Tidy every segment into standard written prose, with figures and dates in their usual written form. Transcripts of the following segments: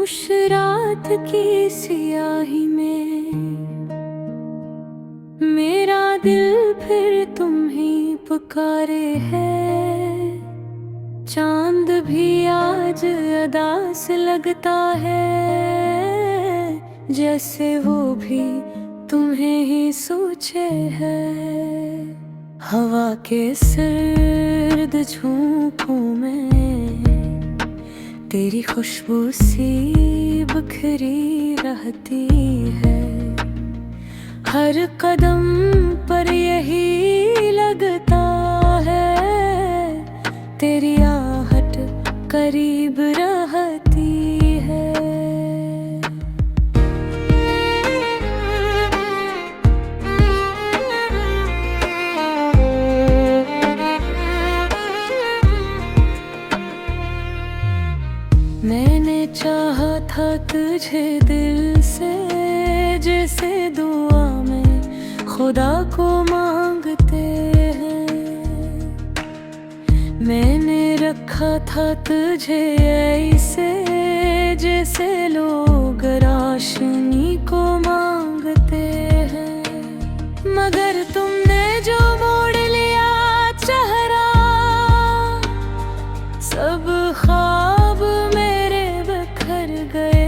उस रात की सियाही में मेरा दिल फिर तुम ही पुकारे है। चांद भी आज अदास लगता है, जैसे वो भी तुम्हें ही सोचे है। हवा के सर्द झोंकों में तेरी खुशबू सी बिखरी रहती है। हर कदम पर यही लगता है, तेरी आहट करीब रहती है। मैंने चाहा था तुझे दिल से, जैसे दुआ में खुदा को मांगते हैं। मैंने रखा था तुझे ऐसे, जैसे लोग रोशनी को मांगते हैं। मगर तुमने जो मोड़ लिया चेहरा, सब ख्वाब मेरे बिखर गए।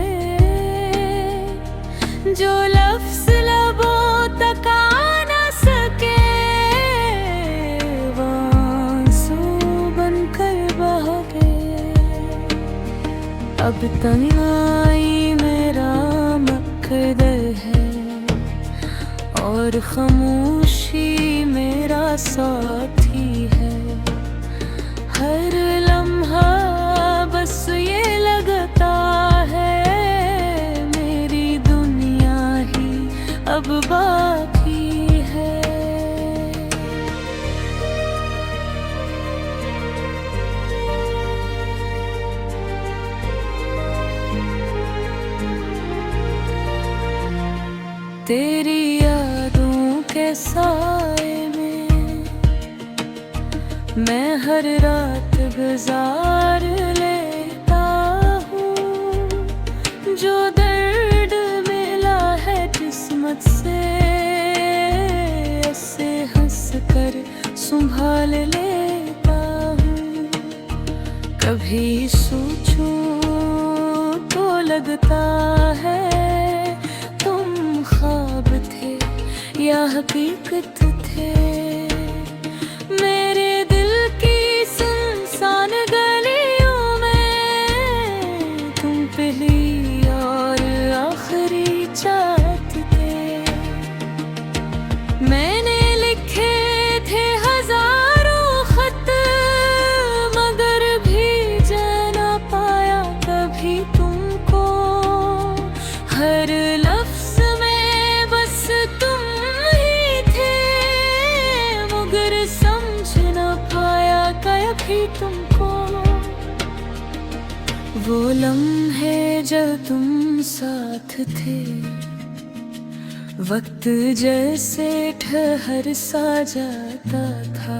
जो लफ्ज़ लबों तक आ न सके, वो आंसू बनकर बह गए। अब तन्हाई मेरा मकदर है और खामोशी मेरा साथी है। हर लम्हा बस ये लगता है, मेरी दुनिया ही अब बाकी है। तेरी यादों के साए में मैं हर रात गुजार लेता हूँ। जो दर्द मिला है किस्मत से, ऐसे हंस कर संभाल लेता हूँ। कभी सोचूं तो लगता है, तुम ख्वाब थे या हकीकत थे। मेरे दिल की सुनसान गलियों में तुम पहली और आखिरी चाहत थे। मैंने लिखे थे हजारों खत, मगर भेज ना पाया कभी तुमको। हर लफ्ज़ में बस तुम ही थे, मगर समझ ना पाया कभी तुमको। वो लम्हे जब तुम साथ थे, वक्त जैसे ठहर सा जाता था।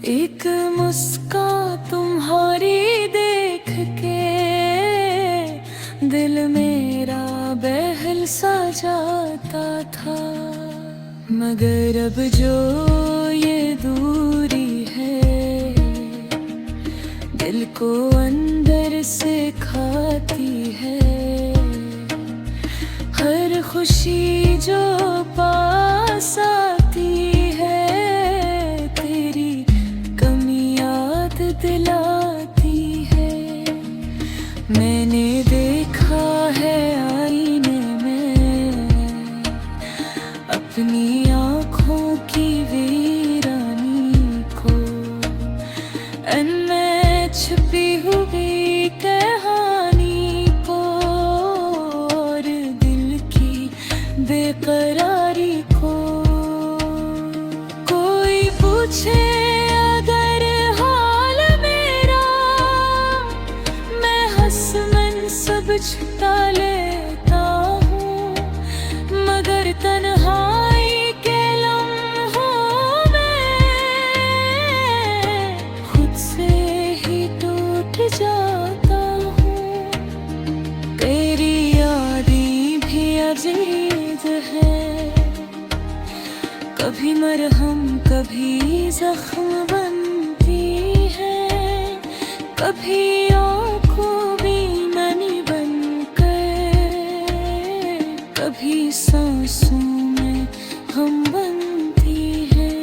एक मुस्कान तुम्हारी देख के दिल मेरा बहल सा जाता था। मगर अब जो ये दूरी है, दिल को अंदर से खाती है। हर खुशी जो पास आती है, तेरी कमी याद दिलाती है। मैंने देखा है आईने में अपनी आँखों की वीरानी को। अनमैच छुपी हुई कहानी को, और दिल की बेकरारी को। कोई पूछे अगर हाल मेरा, मैं हंस मन सब छुपा लेता हूँ। मगर तन्हाई के लम्हों में खुद से ही टूट जाता हूँ। जिद है। कभी मरहम कभी जख्म बनती है, कभी आँखों बीमनी बनकर, कभी सांसों में हम बनती है।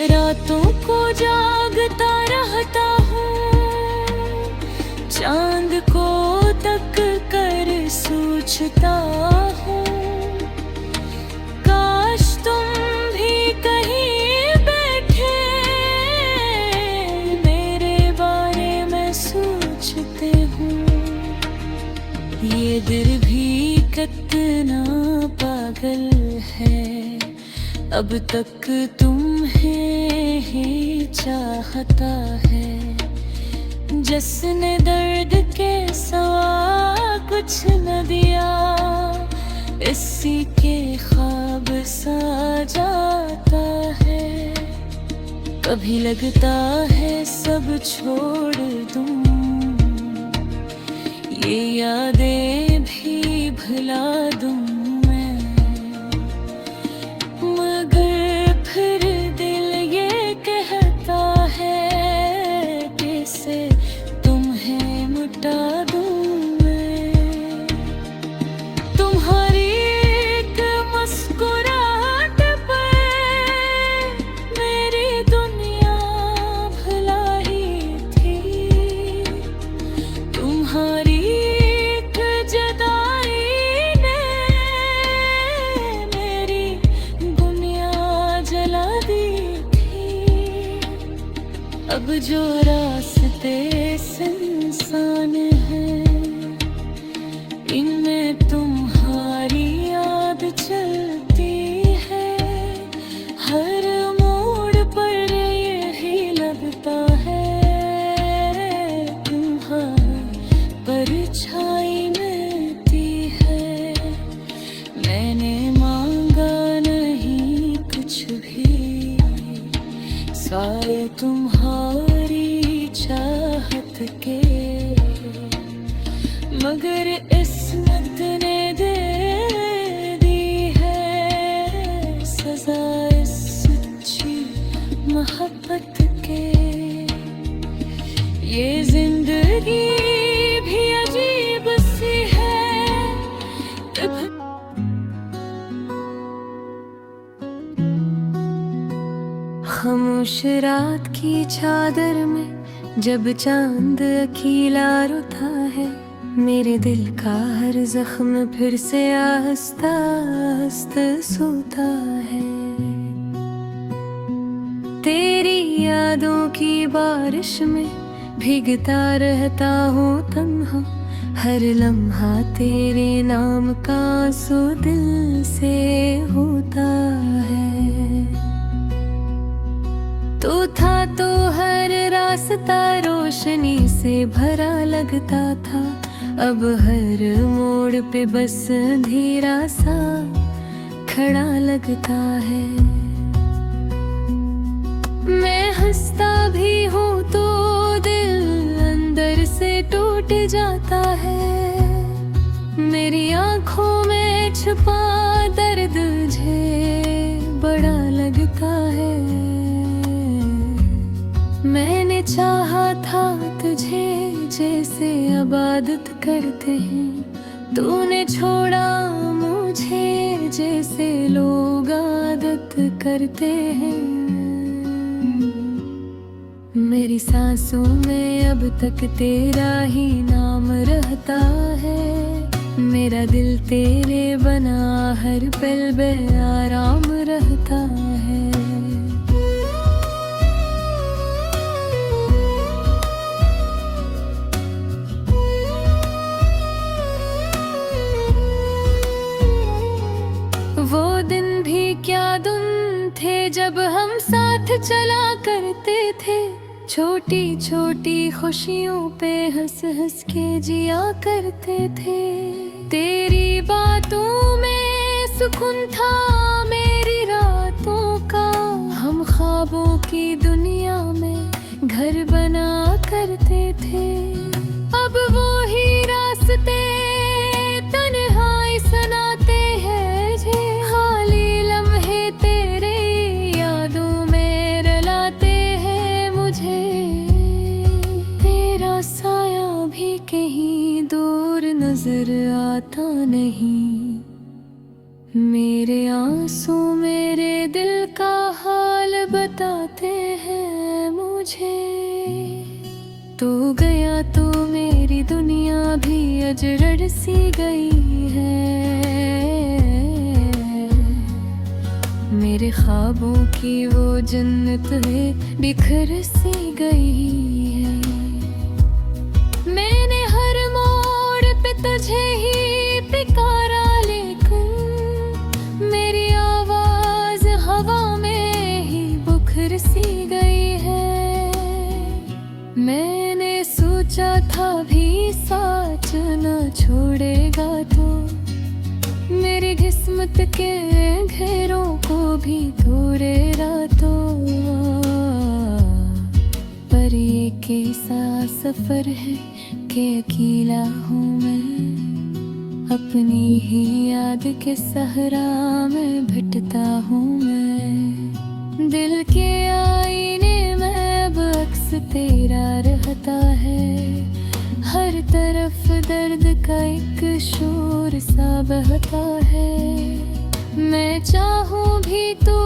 रातों को जागता रहता हूँ, चांद को तक कर सोचता हूँ, काश तुम भी कहीं बैठे मेरे बारे में सोचते हो। ये दिल भी कितना पागल है, अब तक तुम्हें ही चाहता है। जिसने दर्द के सिवा कुछ न दिया, इसी के ख्वाब सा जाता है। कभी लगता है सब छोड़ दूं, ये यादें भी भुला दूं मैं, मगर फिर दिल ये कहता है कैसे तुम्हें मिटा दूं मैं। तुम्हारी एक मुस्कुराहट पर मेरी दुनिया भुला ही थी, तुम्हारी एक जुदाई ने मेरी दुनिया जला दी थी। अब जो रास्ते इंसान हैं, इनमें तुम्हारी याद चलती है। हर मोड़ पर यही लगता है, तुम्हारी परछाई मिलती है। मैंने मांगा नहीं कुछ भी, साए तुम्हारी चाहत के, मगर किस्मत ने दे दी है सजा इस सच्ची मोहब्बत के। ये जिंदगी भी अजीब सी है, खामोश रात की चादर में जब चांद अकेला रोता है, मेरे दिल का हर जख्म फिर से आहिस्ता आहिस्ता सोता है। तेरी यादों की बारिश में भीगता रहता हूँ तन्हा, हर लम्हा तेरे नाम का आंसू दिल से होता है। तू था तो हर रास्ता रोशनी से भरा लगता था, अब हर मोड़ पे बस अंधेरा सा खड़ा लगता है। मैं हंसता भी हूँ तो दिल अंदर से टूट जाता है। मेरी आँखों में छुपा दर्द मुझे बड़ा लगता है। मैंने चाहा था तुझे जैसे इबादत करते हैं, तूने छोड़ा मुझे जैसे लोग आदत करते हैं। मेरी सांसों में अब तक तेरा ही नाम रहता है, मेरा दिल तेरे बना हर पल बेआराम रहता है। वो दिन भी क्या दिन थे जब हम साथ चला करते थे, छोटी छोटी खुशियों पे हंस हंस के जिया करते थे। तेरी बातों में सुकून था मेरी रातों का, हम ख्वाबों की दुनिया में घर बना करते थे। अब वो ही रास्ते तन्हा मेरे आंसू मेरे दिल का हाल बताते हैं मुझे। तू गया तो मेरी दुनिया भी अजरड़ सी गई है। मेरे ख्वाबों की वो जन्नत है बिखर सी गई है। मैंने हर मोड़ पे तुझे ही पुकारा, लेकिन मेरी आवाज हवा में ही बिखर सी गई है। मैंने सोचा था भी साथ न छोड़ेगा तो, मेरी किस्मत के घेरों को भी तोड़ेगा तो। पर ये कैसा सफर है कि अकेला हूँ मैं, अपनी ही याद के सहरा में भटकता हूँ मैं। दिल के आईने में अब अक्स तेरा रहता है, हर तरफ दर्द का एक शोर सा बहता है। मैं चाहूं भी तो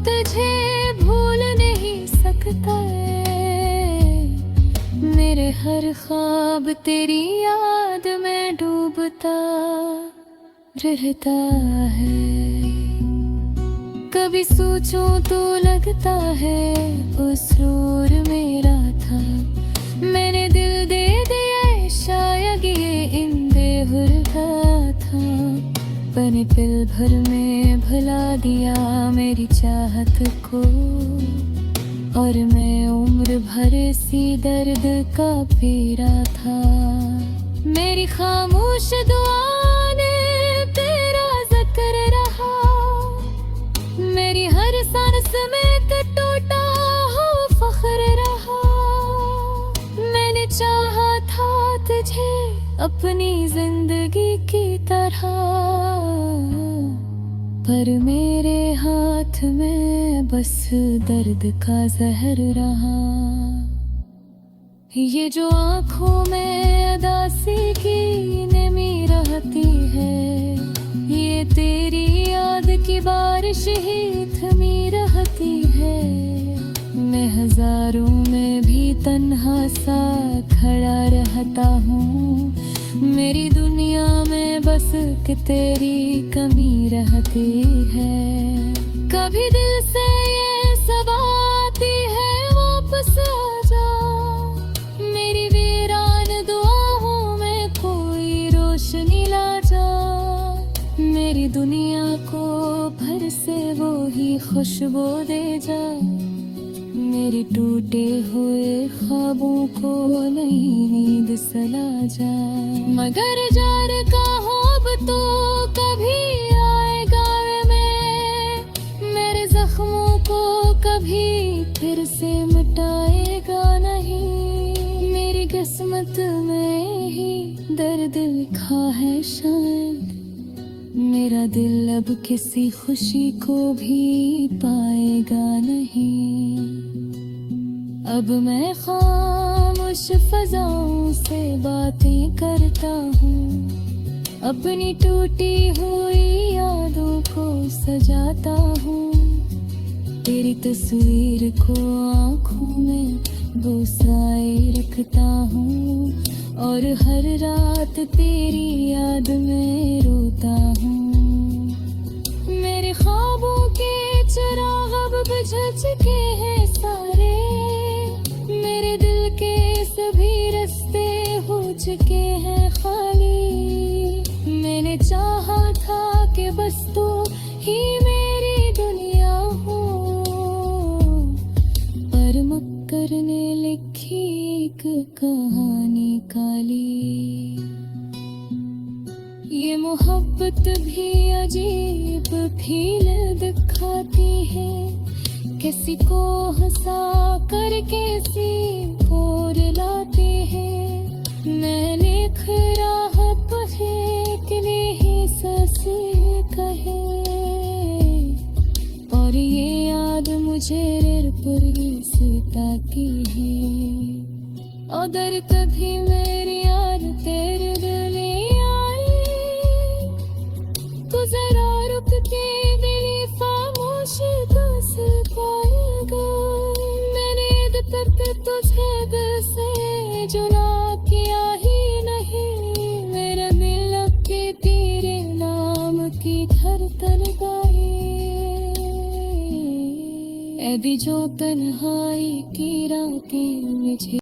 तुझे भूल नहीं सकता है, मेरे हर ख्वाब तेरी याद में डूबता रहता है। कभी सोचूं तो लगता है उस रोर मेरा था, मैंने दिल दे दिया शायद ये इन बेहुरगा था। पने पल भर में भुला दिया मेरी चाहत को, और मैं उम्र भर सी दर्द का पीरा था। मेरी खामोश दुआ ने तेरा जिक्र रहा, मेरी हर सांस में टूटा हो फख्र रहा। मैंने चाहा था तुझे अपनी जिंदगी की तरह, पर मेरे हाथ में बस दर्द का जहर रहा। ये जो आँखों में अदासी की नमी रहती है, ये तेरी याद की बारिश ही थमी रहती है। मैं हजारों में भी तन्हा सा खड़ा रहता हूँ, मेरी दुनिया में बस कि तेरी कमी रहती है। कभी दिल से ये सब आती है वापस आ जा, मेरी वीरान दुआओं में कोई रोशनी ला जा। मेरी दुनिया को फिर से वो ही खुशबू दे जा, मेरे टूटे हुए ख्वाबों को नई नींद सला जा। मगर जार का ख्वाब तो कभी आएगा में, मेरे जख्मों को कभी फिर से मिटाएगा नहीं। मेरी किस्मत में ही दर्द लिखा है शायद, मेरा दिल अब किसी खुशी को भी पाएगा नहीं। अब मैं खामोश फजाओं से बातें करता हूँ, अपनी टूटी हुई यादों को सजाता हूँ। तेरी तस्वीर को आँखों में बसाए रखता हूँ, और हर रात तेरी याद में रोता हूँ। मेरे ख्वाबों के चिराग अब बुझ चुके हैं सारे, मेरे दिल के सभी रास्ते हो चुके हैं खाली। मैंने चाहा था कि बस तू ही मेरी दुनिया हो, पर मक्कर ने लिखी एक कहानी काली। ये मोहब्बत भी अजीब फील दिखाती है, किसी को हंसा कर किसी और लाते हैं। मैं लिख रहा तुझे के लिए ही सस कहे, और ये याद मुझे पर सताती है। अगर कभी मेरी याद तेरे दिल आई तो जरा चुना किया ही नहीं, मेरा दिल अब के तेरे नाम की धड़कन गाए। ऐ भी जो तन्हाई की रातें मुझे